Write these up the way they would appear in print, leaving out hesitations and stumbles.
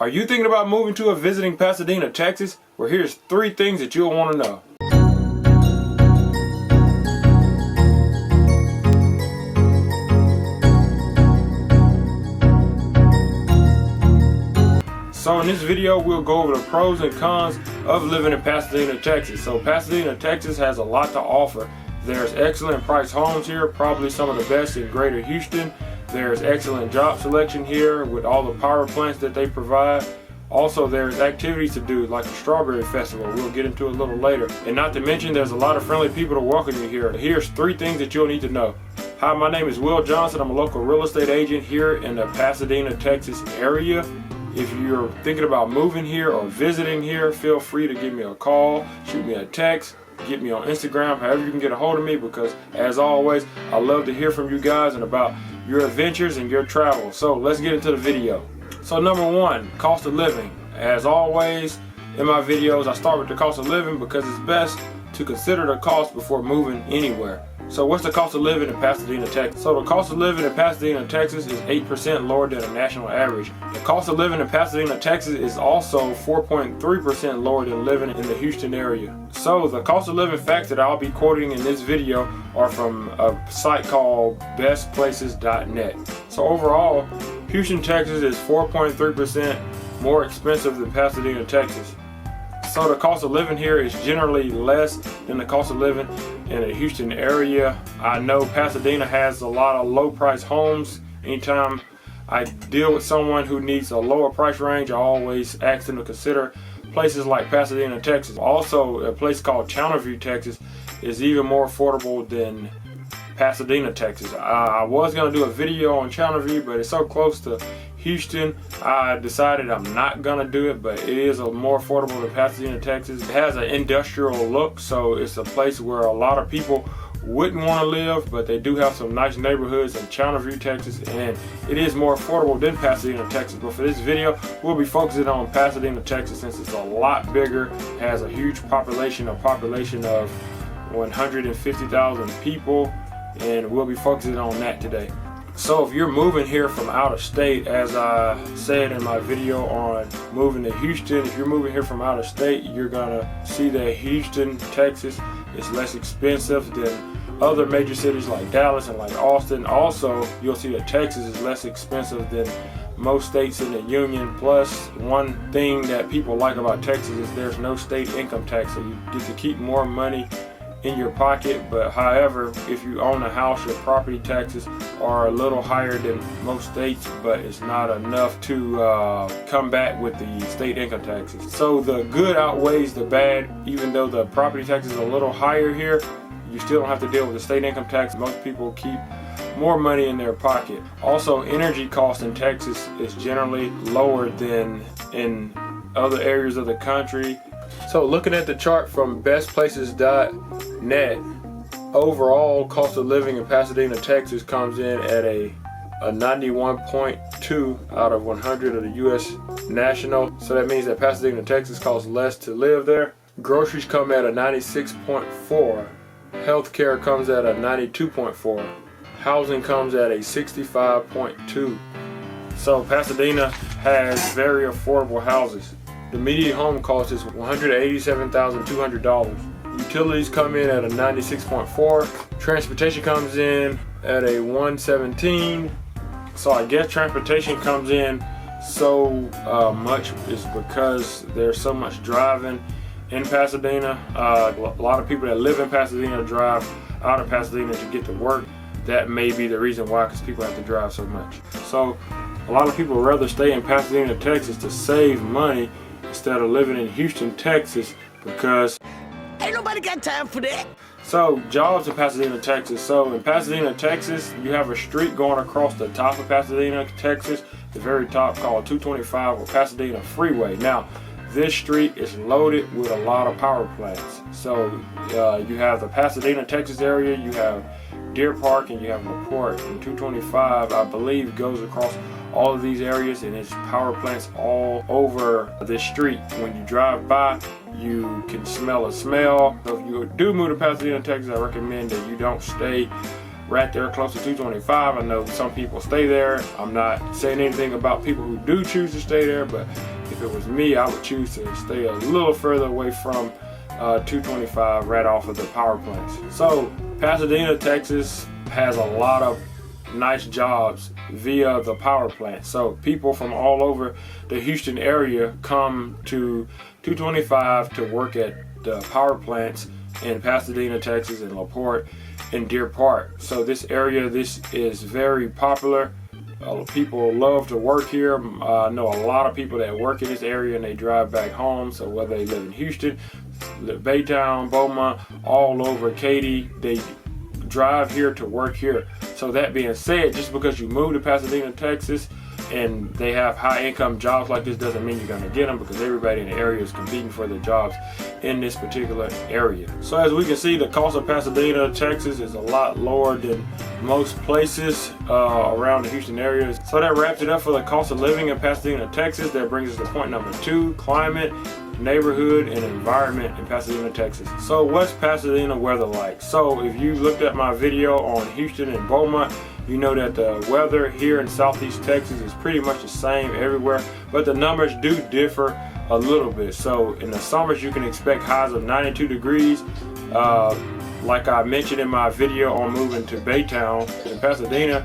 Are you thinking about moving to or visiting Pasadena, Texas? Well, here's 3 things that you'll want to know. So in this video, we'll go over the pros and cons of living in Pasadena, Texas. So Pasadena, Texas has a lot to offer. There's excellent price homes here, probably some of the best in Greater Houston. There's excellent job selection here with all the power plants that they provide. Also, there's activities to do like a strawberry festival. We'll get into a little later. And not to mention, there's a lot of friendly people to welcome you here. Here's 3 things that you'll need to know. Hi, my name is Will Johnson. I'm a local real estate agent here in the Pasadena, Texas area. If you're thinking about moving here or visiting here, feel free to give me a call, shoot me a text, get me on Instagram, however you can get a hold of me, because as always, I love to hear from you guys and about your adventures and your travel. So let's get into the video. So number 1, cost of living. As always in my videos, I start with the cost of living because it's best to consider the cost before moving anywhere. So what's the cost of living in Pasadena, Texas? So the cost of living in Pasadena, Texas is 8% lower than the national average. The cost of living in Pasadena, Texas is also 4.3% lower than living in the Houston area. So the cost of living facts that I'll be quoting in this video are from a site called bestplaces.net. So overall, Houston, Texas is 4.3% more expensive than Pasadena, Texas. So the cost of living here is generally less than the cost of living in the Houston area. I know Pasadena has a lot of low price homes. Anytime I deal with someone who needs a lower price range, I always ask them to consider places like Pasadena, Texas. Also, a place called Channelview, Texas is even more affordable than Pasadena, Texas. I was going to do a video on Channelview, but it's so close to Houston, I decided I'm not gonna do it, but it is more affordable than Pasadena, Texas. It has an industrial look, so it's a place where a lot of people wouldn't want to live, but they do have some nice neighborhoods in Channelview, Texas, and it is more affordable than Pasadena, Texas. But for this video, we'll be focusing on Pasadena, Texas, since it's a lot bigger, has a huge population of 150,000 people, and we'll be focusing on that today. So if you're moving here from out of state, as I said in my video on moving to Houston, if you're moving here from out of state, you're gonna see that Houston, Texas is less expensive than other major cities like Dallas and like Austin. Also, you'll see that Texas is less expensive than most states in the union. Plus, one thing that people like about Texas is there's no state income tax, so you get to keep more money in your pocket. But however, if you own a house, your property taxes are a little higher than most states, but it's not enough to come back with the state income taxes. So the good outweighs the bad. Even though the property tax is a little higher here, you still don't have to deal with the state income tax. Most people keep more money in their pocket. Also, energy costs in Texas is generally lower than in other areas of the country. So looking at the chart from bestplaces.net, overall cost of living in Pasadena, Texas comes in at a 91.2 out of 100 of the U.S. national. So that means that Pasadena, Texas costs less to live there. Groceries come at a 96.4. Healthcare comes at a 92.4. Housing comes at a 65.2. So Pasadena has very affordable houses. The median home cost is $187,200. Utilities come in at a 96.4. Transportation comes in at a 117. So I guess transportation comes in so much is because there's so much driving in Pasadena. A lot of people that live in Pasadena drive out of Pasadena to get to work. That may be the reason why, because people have to drive so much. So a lot of people would rather stay in Pasadena, Texas to save money instead of living in Houston, Texas, because ain't nobody got time for that. So jobs in Pasadena, Texas. So in Pasadena, Texas, you have a street going across the top of Pasadena, Texas, the very top, called 225 or Pasadena Freeway. Now, this street is loaded with a lot of power plants. So you have the Pasadena, Texas area, you have Deer Park, and you have LaPorte. And 225, I believe, goes across all of these areas, and it's power plants all over this street. When you drive by, you can smell a smell. So if you do move to Pasadena, Texas, I recommend that you don't stay right there close to 225. I know some people stay there. I'm not saying anything about people who do choose to stay there, but if it was me, I would choose to stay a little further away from 225 right off of the power plants. So Pasadena, Texas has a lot of nice jobs via the power plant. So people from all over the Houston area come to 225 to work at the power plants in Pasadena, Texas, and LaPorte and Deer Park. So this area, this is very popular. People love to work here. I know a lot of people that work in this area and they drive back home. So whether they live in Houston, Baytown, Beaumont, all over Katy, they drive here to work here. So that being said, just because you move to Pasadena, Texas, and they have high income jobs like this doesn't mean you're going to get them, because everybody in the area is competing for the jobs in this particular area. So as we can see, the cost of Pasadena, Texas is a lot lower than most places around the Houston area. So that wraps it up for the cost of living in Pasadena, Texas. That brings us to point number 2, climate, neighborhood, and environment in Pasadena, Texas. So what's Pasadena weather like? So if you looked at my video on Houston and Beaumont, you know that the weather here in Southeast Texas is pretty much the same everywhere, but the numbers do differ a little bit. So in the summers you can expect highs of 92 degrees. Like I mentioned in my video on moving to Baytown, in Pasadena,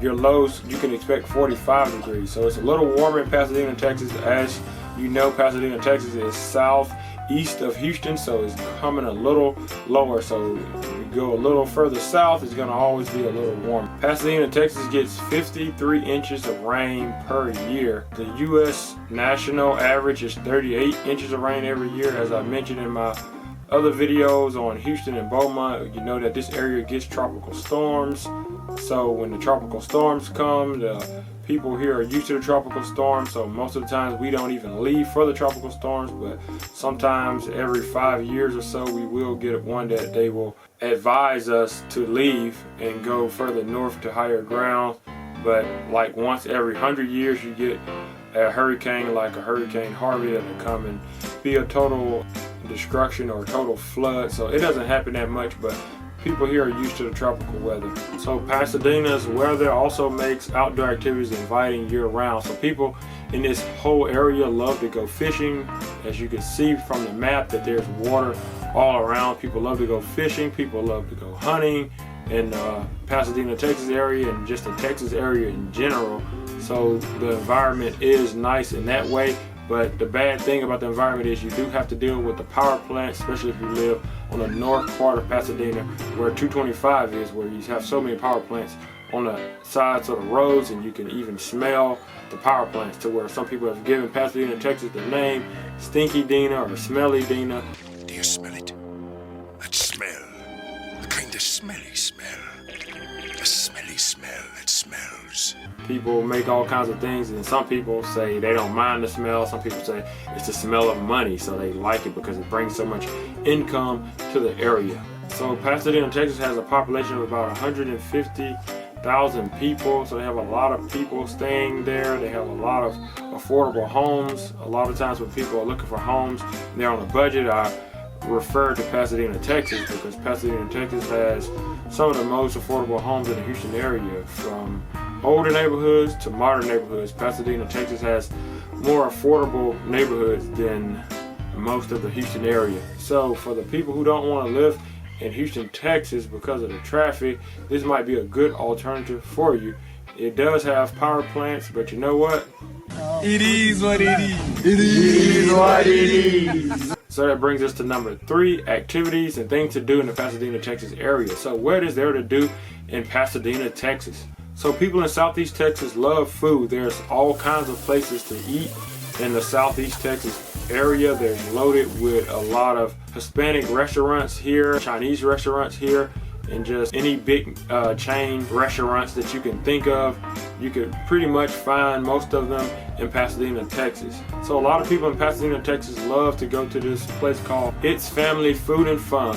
your lows you can expect 45 degrees. So it's a little warmer in Pasadena, Texas. As you know, Pasadena, Texas is southeast of Houston, so it's coming a little lower. So if you go a little further south, it's going to always be a little warmer. Pasadena, Texas gets 53 inches of rain per year. The U.S. national average is 38 inches of rain every year. As I mentioned in my other videos on Houston and Beaumont, you know that this area gets tropical storms. So when the tropical storms come, the people here are used to the tropical storms, so most of the times we don't even leave for the tropical storms, but sometimes every 5 years or so we will get one that they will advise us to leave and go further north to higher ground. But like once every 100 years you get a hurricane like a Hurricane Harvey that will come and be a total destruction or a total flood. So it doesn't happen that much, but people here are used to the tropical weather. So Pasadena's weather also makes outdoor activities inviting year-round. So people in this whole area love to go fishing. As you can see from the map that there's water all around. People love to go fishing. People love to go hunting in Pasadena, Texas area, and just the Texas area in general. So the environment is nice in that way. But the bad thing about the environment is you do have to deal with the power plant, especially if you live on the north part of Pasadena where 225 is, where you have so many power plants on the sides of the roads, and you can even smell the power plants, to where some people have given Pasadena, Texas the name Stinky Dina or Smelly Dina. Do you smell it? That smell. The kind of smelly smell. The smelly smell that smells. People make all kinds of things, and some people say they don't mind the smell. Some people say it's the smell of money, so they like it because it brings so much income to the area. So Pasadena, Texas has a population of about 150,000 people, so they have a lot of people staying there. They have a lot of affordable homes. A lot of times when people are looking for homes, they're on a budget, I refer to Pasadena, Texas, because Pasadena, Texas has some of the most affordable homes in the Houston area, from older neighborhoods to modern neighborhoods. Pasadena, Texas has more affordable neighborhoods than most of the Houston area. So for the people who don't want to live in Houston, Texas because of the traffic, this might be a good alternative for you. It does have power plants, but you know what? It is what it is. It is what it is. So that brings us to number 3, activities and things to do in the Pasadena, Texas area. So what is there to do in Pasadena, Texas? So people in Southeast Texas love food. There's all kinds of places to eat in the Southeast Texas area. They're loaded with a lot of Hispanic restaurants here, Chinese restaurants here, and just any big chain restaurants that you can think of. You could pretty much find most of them in Pasadena, Texas. So a lot of people in Pasadena, Texas love to go to this place called It's Family Food and Fun,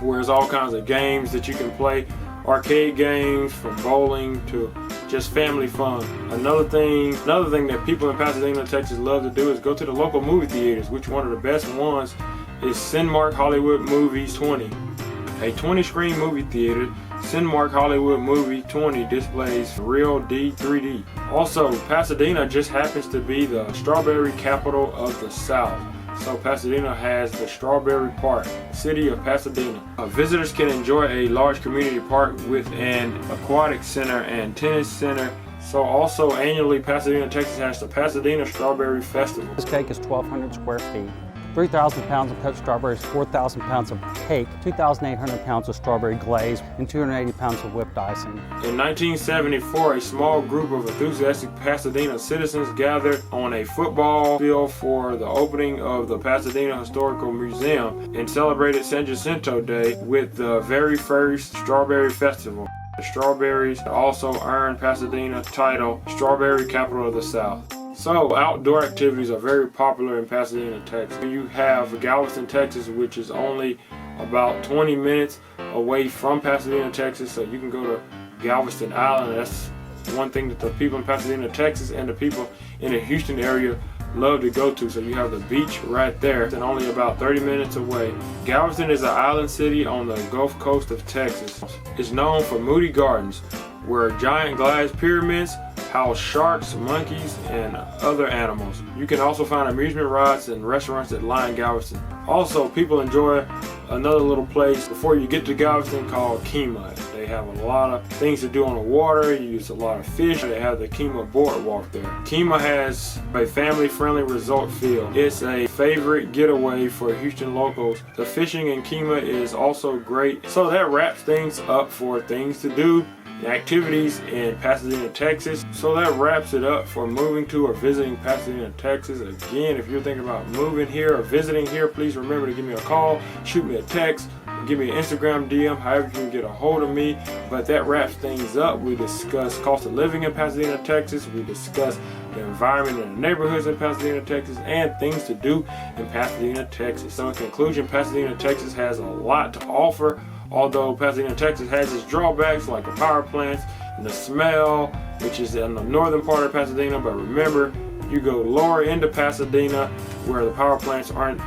where there's all kinds of games that you can play, arcade games from bowling to just family fun. Another thing that people in Pasadena, Texas love to do is go to the local movie theaters, which one of the best ones is Cinemark Hollywood Movies 20. A 20-screen movie theater Cinemark Hollywood Movie 20 displays Real D 3D. Also, Pasadena just happens to be the strawberry capital of the South. So Pasadena has the Strawberry Park, City of Pasadena. Visitors can enjoy a large community park with an aquatic center and tennis center. So also annually, Pasadena, Texas has the Pasadena Strawberry Festival. This cake is 1,200 square feet. 3,000 pounds of cut strawberries, 4,000 pounds of cake, 2,800 pounds of strawberry glaze, and 280 pounds of whipped icing. In 1974, a small group of enthusiastic Pasadena citizens gathered on a football field for the opening of the Pasadena Historical Museum and celebrated San Jacinto Day with the very first Strawberry Festival. The strawberries also earned Pasadena title Strawberry Capital of the South. So outdoor activities are very popular in Pasadena, Texas. You have Galveston, Texas, which is only about 20 minutes away from Pasadena, Texas. So you can go to Galveston Island. That's one thing that the people in Pasadena, Texas and the people in the Houston area love to go to. So you have the beach right there and only about 30 minutes away. Galveston is an island city on the Gulf Coast of Texas. It's known for Moody Gardens, where giant glass pyramids house sharks, monkeys, and other animals. You can also find amusement rides and restaurants that line Galveston. Also, people enjoy another little place before you get to Galveston called Kemah. They have a lot of things to do on the water. You use a lot of fish. They have the Kemah boardwalk there. Kemah has a family-friendly resort feel. It's a favorite getaway for Houston locals. The fishing in Kemah is also great. So that wraps things up for things to do, activities in Pasadena, Texas. So that wraps it up for moving to or visiting Pasadena, Texas. Again, if you're thinking about moving here or visiting here, please remember to give me a call, shoot me a text, give me an Instagram DM, however you can get a hold of me. But that wraps things up. We discussed cost of living in Pasadena, Texas. We discussed the environment and the neighborhoods in Pasadena, Texas, and things to do in Pasadena, Texas. So in conclusion, Pasadena, Texas has a lot to offer. Although Pasadena, Texas has its drawbacks like the power plants and the smell, which is in the northern part of Pasadena. But remember, you go lower into Pasadena where the power plants aren't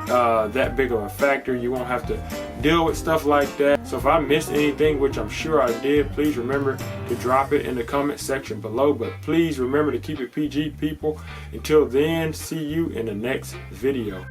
that big of a factor. You won't have to deal with stuff like that. So if I missed anything, which I'm sure I did, please remember to drop it in the comment section below. But please remember to keep it PG, people. Until then, see you in the next video.